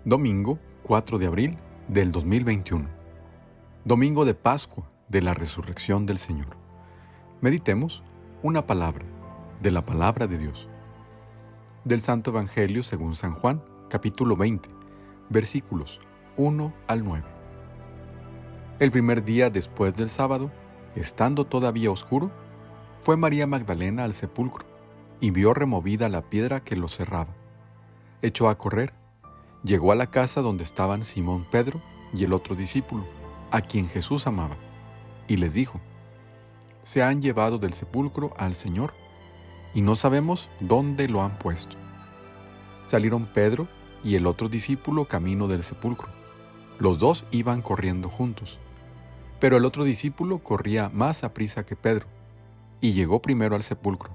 Domingo 4 de abril del 2021. Domingo de Pascua de la Resurrección del Señor. Meditemos una palabra de la palabra de Dios. Del Santo Evangelio según San Juan, capítulo 20, versículos 1 al 9. El primer día después del sábado, estando todavía oscuro, fue María Magdalena al sepulcro y vio removida la piedra que lo cerraba. Echó a correr. Llegó a la casa donde estaban Simón Pedro y el otro discípulo, a quien Jesús amaba, y les dijo: Se han llevado del sepulcro al Señor, y no sabemos dónde lo han puesto. Salieron Pedro y el otro discípulo camino del sepulcro. Los dos iban corriendo juntos, pero el otro discípulo corría más aprisa que Pedro, y llegó primero al sepulcro,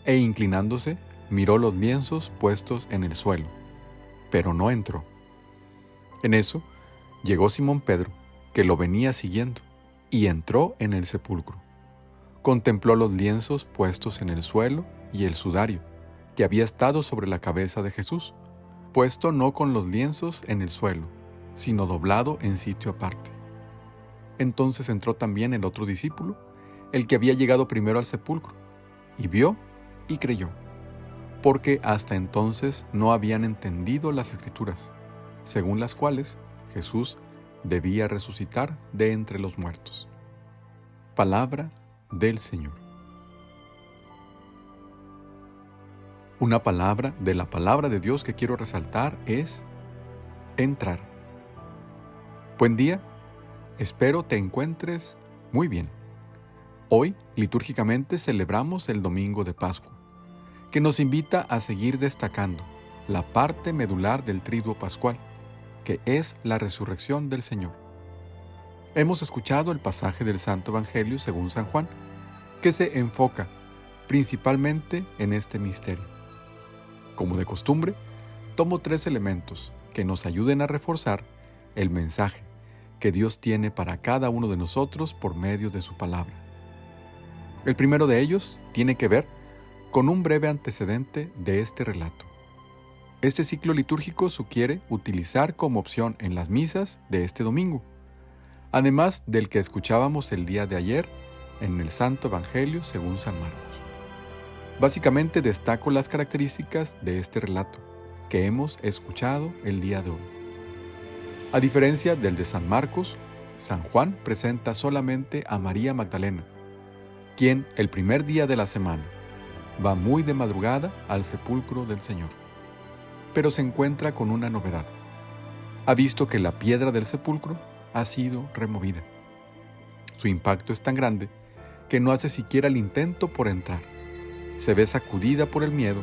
e inclinándose, miró los lienzos puestos en el suelo, pero no entró. En eso, llegó Simón Pedro, que lo venía siguiendo, y entró en el sepulcro. Contempló los lienzos puestos en el suelo y el sudario, que había estado sobre la cabeza de Jesús, puesto no con los lienzos en el suelo, sino doblado en sitio aparte. Entonces entró también el otro discípulo, el que había llegado primero al sepulcro, y vio y creyó, porque hasta entonces no habían entendido las Escrituras, según las cuales Jesús debía resucitar de entre los muertos. Palabra del Señor. Una palabra de la palabra de Dios que quiero resaltar es entrar. Buen día, espero te encuentres muy bien. Hoy, litúrgicamente, celebramos el Domingo de Pascua, que nos invita a seguir destacando la parte medular del triduo pascual, que es la resurrección del Señor. Hemos escuchado el pasaje del Santo Evangelio según San Juan, que se enfoca principalmente en este misterio. Como de costumbre, tomo 3 elementos que nos ayuden a reforzar el mensaje que Dios tiene para cada uno de nosotros por medio de su palabra. El primero de ellos tiene que ver con un breve antecedente de este relato. Este ciclo litúrgico sugiere utilizar como opción en las misas de este domingo, además del que escuchábamos el día de ayer en el Santo Evangelio según San Marcos. Básicamente destaco las características de este relato que hemos escuchado el día de hoy. A diferencia del de San Marcos, San Juan presenta solamente a María Magdalena, quien el primer día de la semana va muy de madrugada al sepulcro del Señor, pero se encuentra con una novedad. Ha visto que la piedra del sepulcro ha sido removida. Su impacto es tan grande que no hace siquiera el intento por entrar. Se ve sacudida por el miedo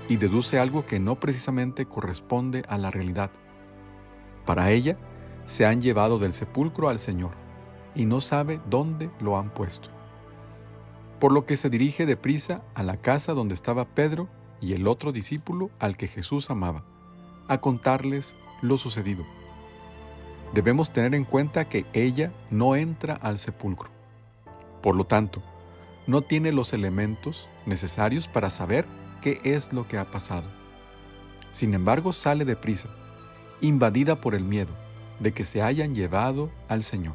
y deduce algo que no precisamente corresponde a la realidad. Para ella, se han llevado del sepulcro al Señor y no sabe dónde lo han puesto, por lo que se dirige deprisa a la casa donde estaba Pedro y el otro discípulo al que Jesús amaba, a contarles lo sucedido. Debemos tener en cuenta que ella no entra al sepulcro. Por lo tanto, no tiene los elementos necesarios para saber qué es lo que ha pasado. Sin embargo, sale deprisa, invadida por el miedo de que se hayan llevado al Señor.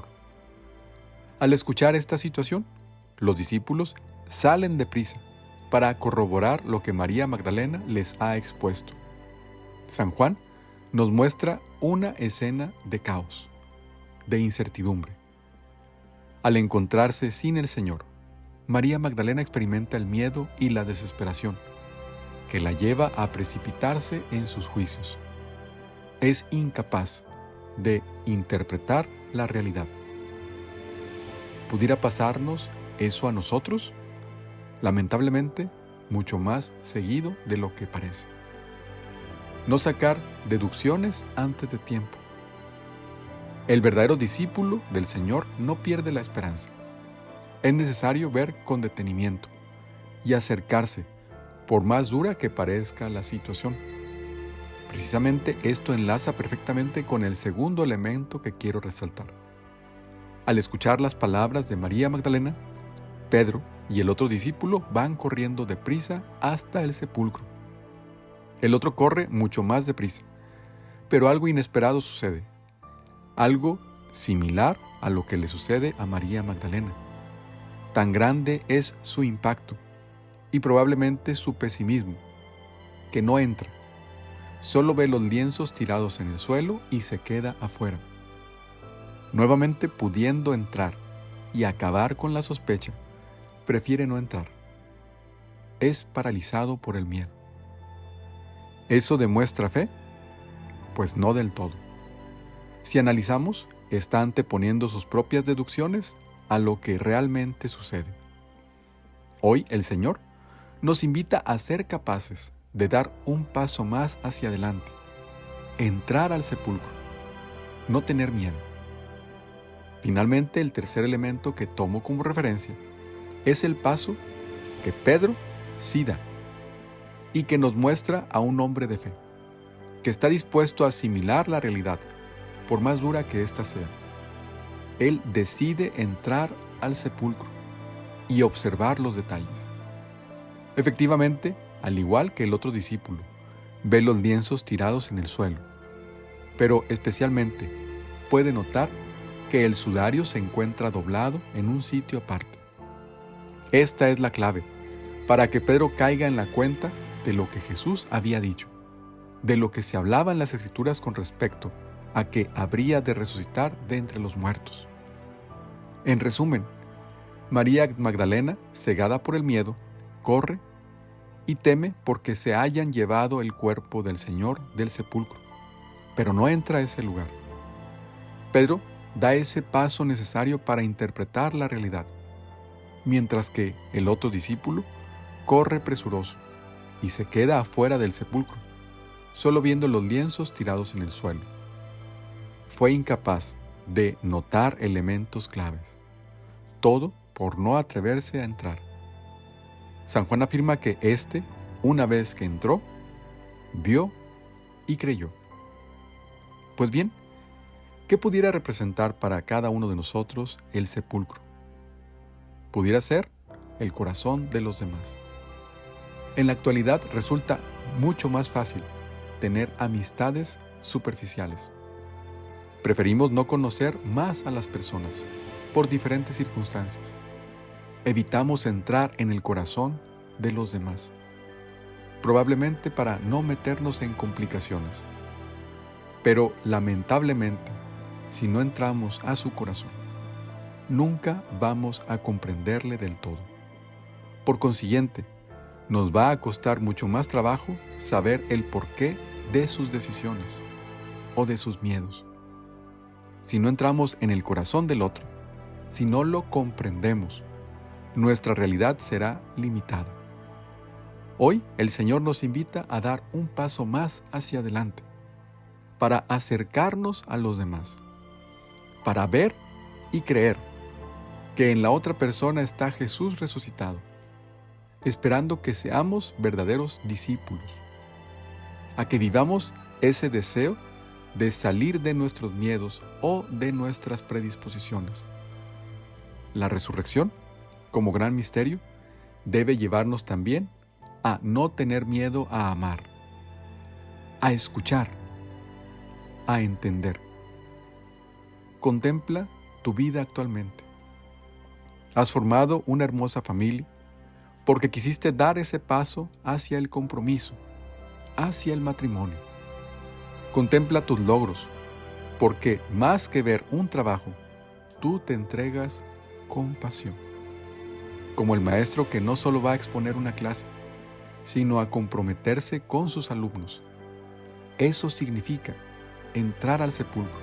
Al escuchar esta situación, los discípulos salen deprisa para corroborar lo que María Magdalena les ha expuesto. San Juan nos muestra una escena de caos, de incertidumbre. Al encontrarse sin el Señor, María Magdalena experimenta el miedo y la desesperación, que la lleva a precipitarse en sus juicios. Es incapaz de interpretar la realidad. ¿Pudiera pasarnos eso a nosotros? Lamentablemente, mucho más seguido de lo que parece. No sacar deducciones antes de tiempo. El verdadero discípulo del Señor no pierde la esperanza. Es necesario ver con detenimiento y acercarse, por más dura que parezca la situación. Precisamente esto enlaza perfectamente con el segundo elemento que quiero resaltar. Al escuchar las palabras de María Magdalena, Pedro y el otro discípulo van corriendo deprisa hasta el sepulcro. El otro corre mucho más deprisa, Pero algo inesperado sucede, algo similar a lo que le sucede a María Magdalena. Tan grande es su impacto y probablemente su pesimismo, que no entra. Solo ve los lienzos tirados en el suelo y se queda afuera. Nuevamente pudiendo entrar y acabar con la sospecha, prefiere no entrar. Es paralizado por el miedo. ¿Eso demuestra fe? Pues no del todo. Si analizamos, está anteponiendo sus propias deducciones a lo que realmente sucede. Hoy el Señor nos invita a ser capaces de dar un paso más hacia adelante, entrar al sepulcro, no tener miedo. Finalmente, el tercer elemento que tomo como referencia es el paso que Pedro sí da y que nos muestra a un hombre de fe, que está dispuesto a asimilar la realidad, por más dura que ésta sea. Él decide entrar al sepulcro y observar los detalles. Efectivamente, al igual que el otro discípulo, ve los lienzos tirados en el suelo, pero especialmente puede notar que el sudario se encuentra doblado en un sitio aparte. Esta es la clave para que Pedro caiga en la cuenta de lo que Jesús había dicho, de lo que se hablaba en las Escrituras con respecto a que habría de resucitar de entre los muertos. En resumen, María Magdalena, cegada por el miedo, corre y teme porque se hayan llevado el cuerpo del Señor del sepulcro, pero no entra a ese lugar. Pedro da ese paso necesario para interpretar la realidad, mientras que el otro discípulo corre presuroso y se queda afuera del sepulcro, solo viendo los lienzos tirados en el suelo. Fue incapaz de notar elementos claves, todo por no atreverse a entrar. San Juan afirma que éste, una vez que entró, vio y creyó. Pues bien, ¿qué pudiera representar para cada uno de nosotros el sepulcro? Pudiera ser el corazón de los demás. En la actualidad resulta mucho más fácil tener amistades superficiales. Preferimos no conocer más a las personas por diferentes circunstancias. Evitamos entrar en el corazón de los demás, probablemente para no meternos en complicaciones. Pero lamentablemente, si no entramos a su corazón, nunca vamos a comprenderle del todo. Por consiguiente, nos va a costar mucho más trabajo saber el porqué de sus decisiones o de sus miedos. Si no entramos en el corazón del otro, si no lo comprendemos, nuestra realidad será limitada. Hoy el Señor nos invita a dar un paso más hacia adelante, para acercarnos a los demás, para ver y creer que en la otra persona está Jesús resucitado, esperando que seamos verdaderos discípulos, a que vivamos ese deseo de salir de nuestros miedos o de nuestras predisposiciones. La resurrección, como gran misterio, debe llevarnos también a no tener miedo a amar, a escuchar, a entender. Contempla tu vida actualmente. Has formado una hermosa familia porque quisiste dar ese paso hacia el compromiso, hacia el matrimonio. Contempla tus logros, porque más que ver un trabajo, tú te entregas con pasión. Como el maestro que no solo va a exponer una clase, sino a comprometerse con sus alumnos. Eso significa entrar al sepulcro.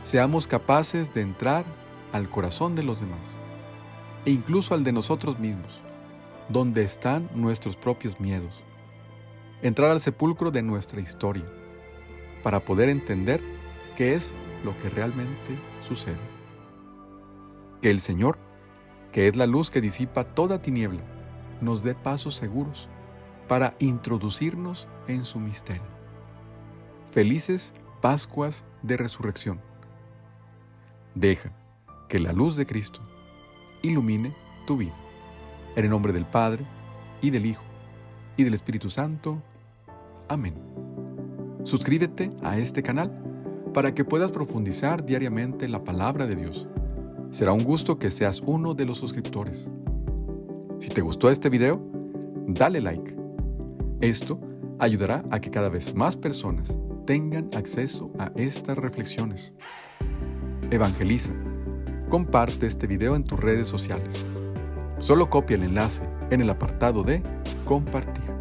Seamos capaces de entrar al corazón de los demás, e incluso al de nosotros mismos, donde están nuestros propios miedos. Entrar al sepulcro de nuestra historia, para poder entender qué es lo que realmente sucede. Que el Señor, que es la luz que disipa toda tiniebla, nos dé pasos seguros para introducirnos en su misterio. Felices Pascuas de Resurrección. Deja que la luz de Cristo ilumine tu vida. En el nombre del Padre, y del Hijo, y del Espíritu Santo. Amén. Suscríbete a este canal para que puedas profundizar diariamente en la palabra de Dios. Será un gusto que seas uno de los suscriptores. Si te gustó este video, dale like. Esto ayudará a que cada vez más personas tengan acceso a estas reflexiones. Evangeliza. Comparte este video en tus redes sociales. Solo copia el enlace en el apartado de compartir.